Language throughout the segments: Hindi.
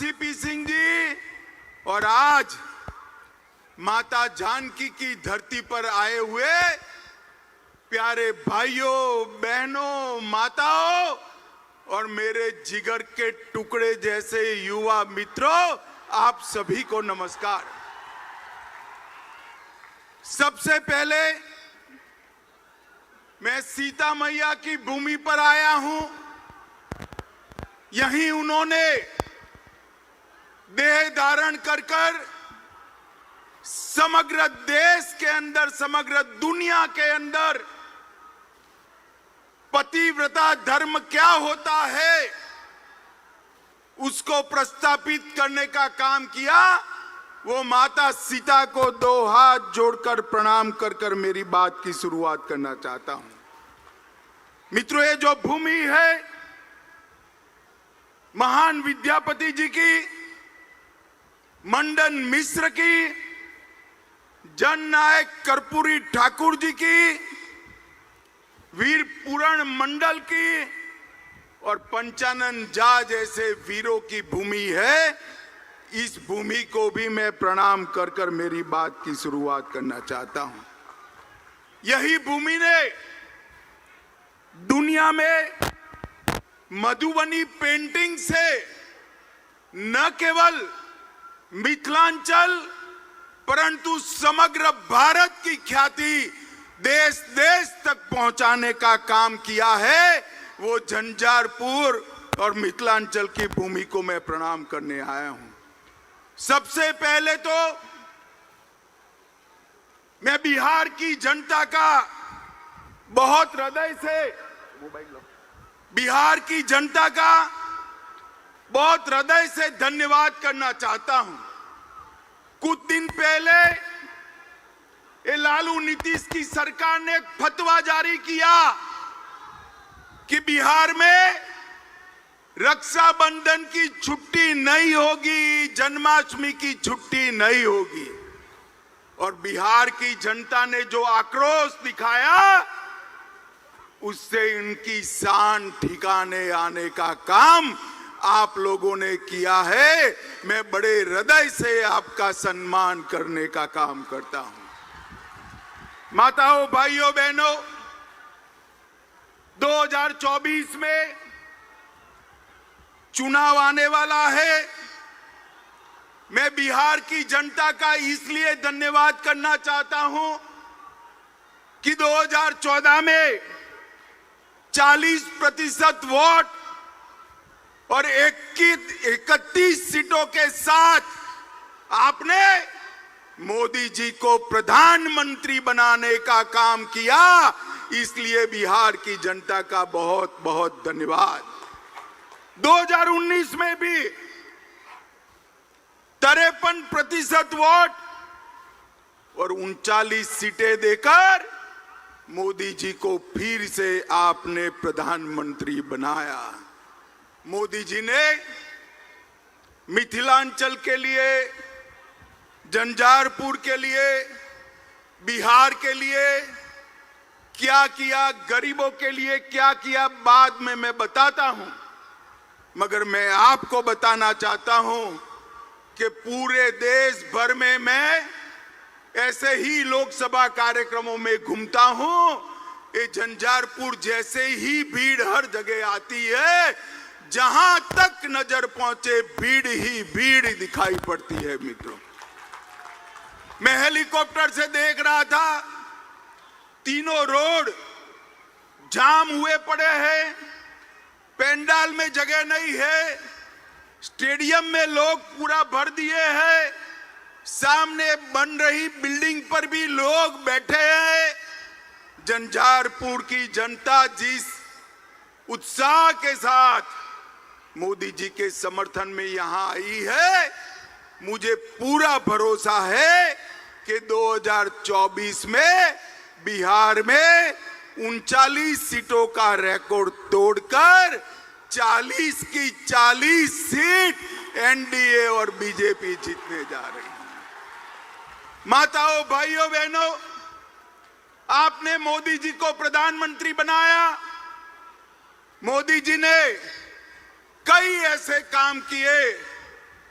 सीपी सिंह जी और आज माता जानकी की धरती पर आए हुए प्यारे भाइयों, बहनों, माताओं और मेरे जिगर के टुकड़े जैसे युवा मित्रों, आप सभी को नमस्कार। सबसे पहले मैं सीता मैया की भूमि पर आया हूं। यहीं उन्होंने देह धारण कर समग्र देश के अंदर, समग्र दुनिया के अंदर पतिव्रता धर्म क्या होता है उसको प्रस्थापित करने का काम किया। वो माता सीता को दो हाथ जोड़कर प्रणाम कर मेरी बात की शुरुआत करना चाहता हूं। मित्रों, ये जो भूमि है महान विद्यापति जी की, मंडन मिश्र की, जननायक कर्पूरी ठाकुर जी की, वीर पूरण मंडल की और पंचानन झा जैसे वीरों की भूमि है। इस भूमि को भी मैं प्रणाम कर मेरी बात की शुरुआत करना चाहता हूं। यही भूमि ने दुनिया में मधुबनी पेंटिंग से न केवल मिथिलांचल परंतु समग्र भारत की ख्याति देश देश तक पहुंचाने का काम किया है। वो झंझारपुर और मिथिलांचल की भूमि को मैं प्रणाम करने आया हूं। सबसे पहले तो मैं बिहार की जनता का बहुत हृदय से, बिहार की जनता का बहुत हृदय से धन्यवाद करना चाहता हूं। कुछ दिन पहले ये लालू नीतीश की सरकार ने एक फतवा जारी किया कि बिहार में रक्षाबंधन की छुट्टी नहीं होगी, जन्माष्टमी की छुट्टी नहीं होगी। और बिहार की जनता ने जो आक्रोश दिखाया उससे इनकी शान ठिकाने आने का काम आप लोगों ने किया है। मैं बड़े हृदय से आपका सम्मान करने का काम करता हूं। माताओं, भाइयों, बहनों, 2024 में चुनाव आने वाला है। मैं बिहार की जनता का इसलिए धन्यवाद करना चाहता हूं कि 2014 में 40% वोट और 31 सीटों के साथ आपने मोदी जी को प्रधानमंत्री बनाने का काम किया। इसलिए बिहार की जनता का बहुत बहुत धन्यवाद। 2019 में भी 53% वोट और 39 सीटें देकर मोदी जी को फिर से आपने प्रधानमंत्री बनाया। मोदी जी ने मिथिलांचल के लिए, झंझारपुर के लिए, बिहार के लिए क्या किया, गरीबों के लिए क्या किया, बाद में मैं बताता हूं। मगर मैं आपको बताना चाहता हूं कि पूरे देश भर में मैं ऐसे ही लोकसभा कार्यक्रमों में घूमता हूं। ये झंझारपुर जैसे ही भीड़ हर जगह आती है, जहां तक नजर पहुंचे भीड़ ही भीड़ दिखाई पड़ती है। मित्रों, मैं हेलीकॉप्टर से देख रहा था, तीनों रोड जाम हुए पड़े हैं, पंडाल में जगह नहीं है, स्टेडियम में लोग पूरा भर दिए हैं, सामने बन रही बिल्डिंग पर भी लोग बैठे हैं। झंझारपुर की जनता जिस उत्साह के साथ मोदी जी के समर्थन में यहां आई है, मुझे पूरा भरोसा है कि 2024 में बिहार में 39 सीटों का रिकॉर्ड तोड़कर 40 की 40 सीट एनडीए और बीजेपी जीतने जा रही है। माताओं, भाइयों, बहनों, आपने मोदी जी को प्रधानमंत्री बनाया। मोदी जी ने कई ऐसे काम किए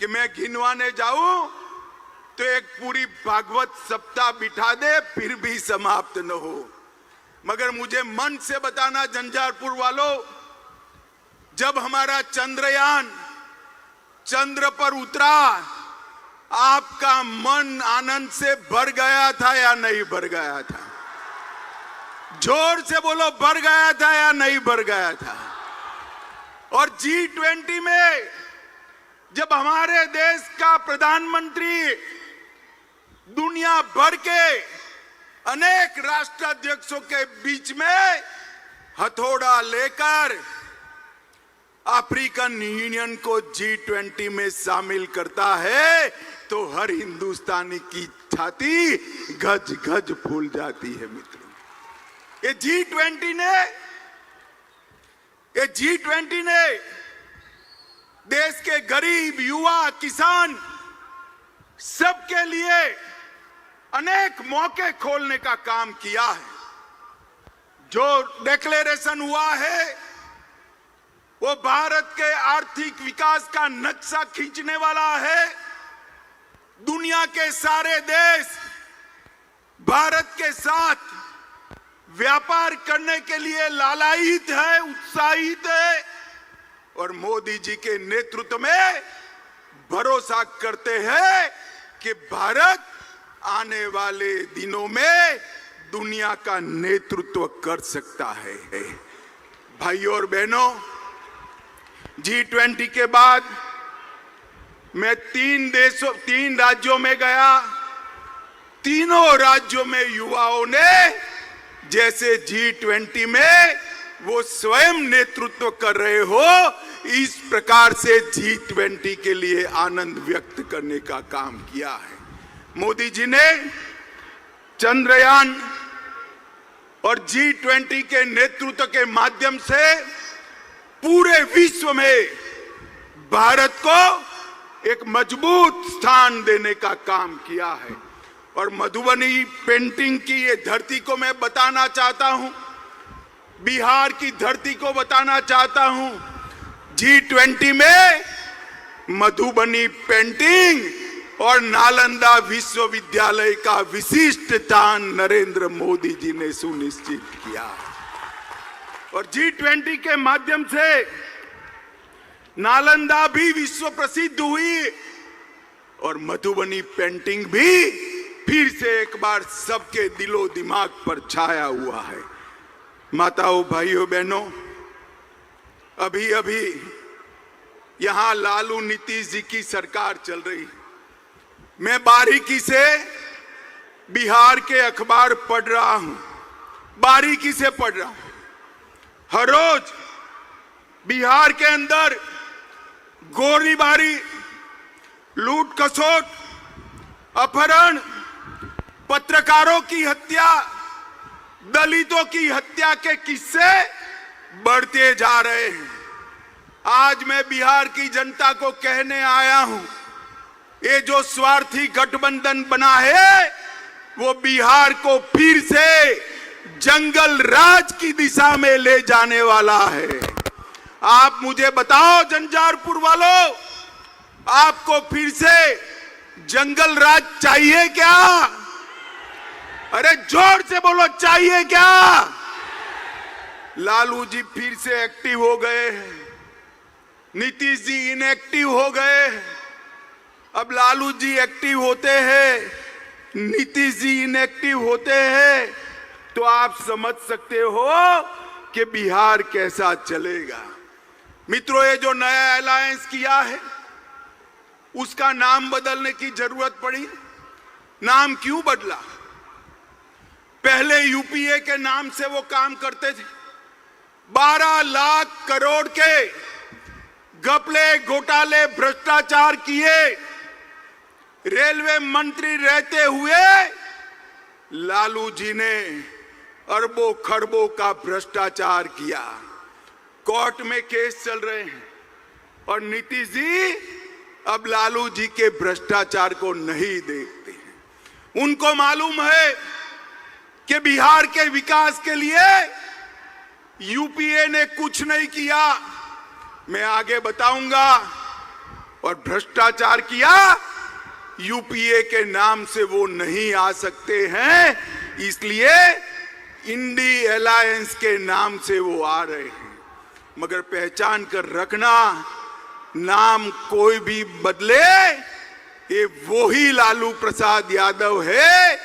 कि मैं गिनवाने जाऊं तो एक पूरी भागवत सप्ताह बिठा दे फिर भी समाप्त न हो। मगर मुझे मन से बताना झंझारपुर वालों, जब हमारा चंद्रयान चंद्र पर उतरा, आपका मन आनंद से भर गया था या नहीं भर गया था? जोर से बोलो, भर गया था या नहीं भर गया था? और G20 में जब हमारे देश का प्रधानमंत्री दुनिया भर के अनेक राष्ट्राध्यक्षों के बीच में हथौड़ा लेकर अफ्रीकन यूनियन को G20 में शामिल करता है, तो हर हिंदुस्तानी की छाती गज गज फूल जाती है। मित्रों, ये G20 ने देश के गरीब, युवा, किसान सबके लिए अनेक मौके खोलने का काम किया है। जो डिक्लेरेशन हुआ है वो भारत के आर्थिक विकास का नक्शा खींचने वाला है। दुनिया के सारे देश भारत के साथ व्यापार करने के लिए लालायित है, उत्साहित है, और मोदी जी के नेतृत्व में भरोसा करते हैं कि भारत आने वाले दिनों में दुनिया का नेतृत्व कर सकता है। भाइयों और बहनों, G20 के बाद मैं 3 राज्यों में गया। तीनों राज्यों में युवाओं ने जैसे G20 में वो स्वयं नेतृत्व कर रहे हो, इस प्रकार से G20 के लिए आनंद व्यक्त करने का काम किया है। मोदी जी ने चंद्रयान और G20 के नेतृत्व के माध्यम से पूरे विश्व में भारत को एक मजबूत स्थान देने का काम किया है। और मधुबनी पेंटिंग की ये धरती को मैं बताना चाहता हूं, बिहार की धरती को बताना चाहता हूं। G20 में मधुबनी पेंटिंग और नालंदा विश्वविद्यालय का विशिष्ट स्थान नरेंद्र मोदी जी ने सुनिश्चित किया। और G20 के माध्यम से नालंदा भी विश्व प्रसिद्ध हुई और मधुबनी पेंटिंग भी फिर से एक बार सबके दिलो दिमाग पर छाया हुआ है। माताओं, भाइयों, बहनों, अभी अभी यहां लालू नीतीश जी की सरकार चल रही। मैं बारीकी से बिहार के अखबार पढ़ रहा हूं, बारीकी से पढ़ रहा हूं। हर रोज बिहार के अंदर गोलीबारी, लूट खसोट, अपहरण, पत्रकारों की हत्या, दलितों की हत्या के किस्से बढ़ते जा रहे हैं। आज मैं बिहार की जनता को कहने आया हूं, ये जो स्वार्थी गठबंधन बना है वो बिहार को फिर से जंगल राज की दिशा में ले जाने वाला है। आप मुझे बताओ झंझारपुर वालों, आपको फिर से जंगल राज चाहिए क्या? अरे जोर से बोलो, चाहिए क्या? लालू जी फिर से एक्टिव हो गए, नीतीश जी इनएक्टिव हो गए। अब लालू जी एक्टिव होते हैं, नीतीश जी इनएक्टिव होते हैं, तो आप समझ सकते हो कि बिहार कैसा चलेगा। मित्रों, ये जो नया अलायंस किया है उसका नाम बदलने की जरूरत पड़ी। नाम क्यों बदला? पहले यूपीए के नाम से वो काम करते थे। 12 लाख करोड़ के घपले, घोटाले, भ्रष्टाचार किए। रेलवे मंत्री रहते हुए लालू जी ने अरबों खरबों का भ्रष्टाचार किया। कोर्ट में केस चल रहे हैं और नीतीश जी अब लालू जी के भ्रष्टाचार को नहीं देखते हैं। उनको मालूम है कि बिहार के विकास के लिए यूपीए ने कुछ नहीं किया। मैं आगे बताऊंगा और भ्रष्टाचार किया, यूपीए के नाम से वो नहीं आ सकते हैं, इसलिए इंडी अलायंस के नाम से वो आ रहे हैं। मगर पहचान कर रखना, नाम कोई भी बदले, ये वही लालू प्रसाद यादव है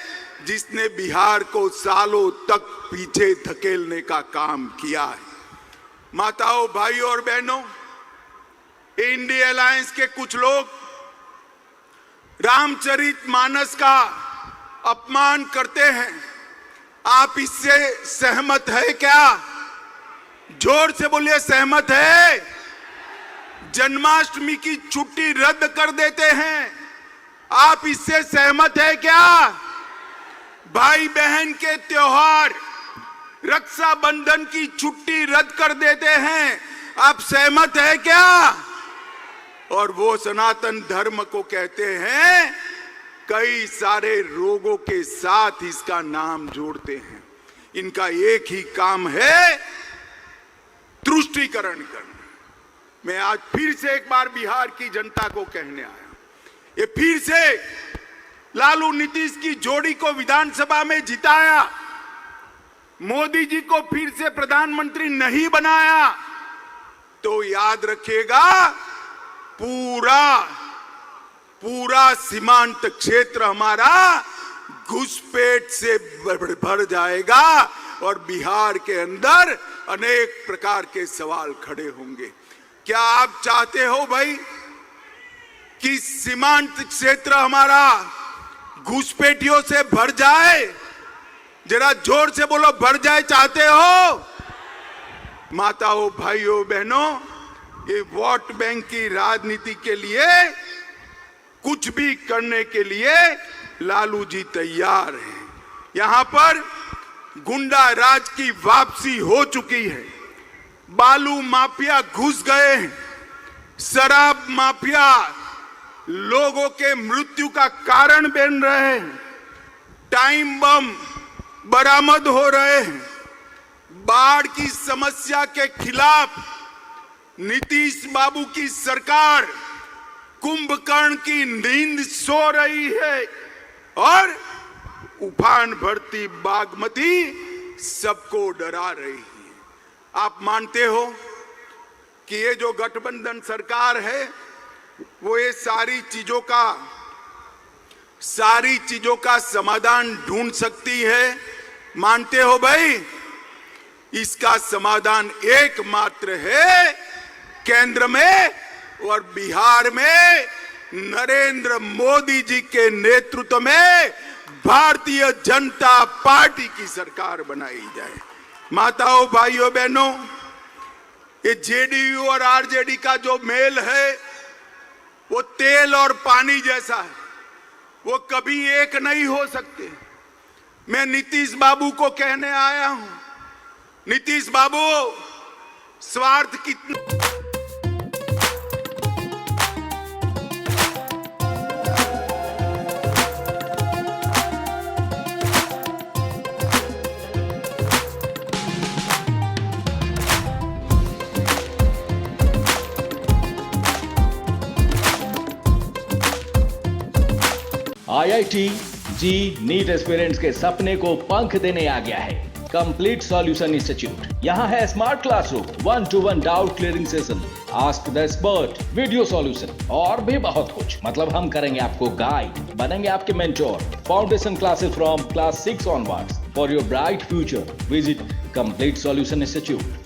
जिसने बिहार को सालों तक पीछे धकेलने का काम किया है। माताओं, भाइयों और बहनों, इंडी अलायंस के कुछ लोग रामचरितमानस का अपमान करते हैं। आप इससे सहमत है क्या? जोर से बोलिए, सहमत है? जन्माष्टमी की छुट्टी रद्द कर देते हैं, आप इससे सहमत है क्या? भाई बहन के त्योहार, रक्षाबंधन की छुट्टी रद्द कर देते हैं, आप सहमत है क्या? और वो सनातन धर्म को कहते हैं, कई सारे रोगों के साथ इसका नाम जोड़ते हैं। इनका एक ही काम है, तुष्टीकरण करना। मैं आज फिर से एक बार बिहार की जनता को कहने आया, ये फिर से लालू नीतीश की जोड़ी को विधानसभा में जिताया, मोदी जी को फिर से प्रधानमंत्री नहीं बनाया, तो याद रखिएगा पूरा सीमांत क्षेत्र हमारा घुसपैठ से भर जाएगा और बिहार के अंदर अनेक प्रकार के सवाल खड़े होंगे। क्या आप चाहते हो भाई कि सीमांत क्षेत्र हमारा घुसपैठियों से भर जाए? जरा जोर से बोलो, भर जाए चाहते हो? माताओं, भाइयों, बहनों, ये वोट बैंक की राजनीति के लिए कुछ भी करने के लिए लालू जी तैयार हैं। यहां पर गुंडा राज की वापसी हो चुकी है, बालू माफिया घुस गए हैं, शराब माफिया लोगों के मृत्यु का कारण बन रहे हैं, टाइम बम बरामद हो रहे हैं, बाढ़ की समस्या के खिलाफ नीतीश बाबू की सरकार कुंभकर्ण की नींद सो रही है और उफान भरती बागमती सबको डरा रही है। आप मानते हो कि ये जो गठबंधन सरकार है वो ये सारी चीजों का समाधान ढूंढ सकती है? मानते हो भाई? इसका समाधान एकमात्र है, केंद्र में और बिहार में नरेंद्र मोदी जी के नेतृत्व में भारतीय जनता पार्टी की सरकार बनाई जाए। माताओं, भाइयों, बहनों, ये जेडीयू और आरजेडी का जो मेल है वो तेल और पानी जैसा है, वो कभी एक नहीं हो सकते। मैं नीतीश बाबू को कहने आया हूं, नीतीश बाबू, स्वार्थ कितना IIT जी नीट एस्पिरेंट्स के सपने को पंख देने आ गया है कंप्लीट सॉल्यूशन इंस्टीट्यूट। यहाँ है smart classroom, 1-to-1 doubt clearing session, ask the expert, video solution और भी बहुत कुछ। मतलब हम करेंगे आपको गाइड, बनेंगे आपके mentor. Foundation classes from class 6 onwards for your bright future. Visit complete solution institute.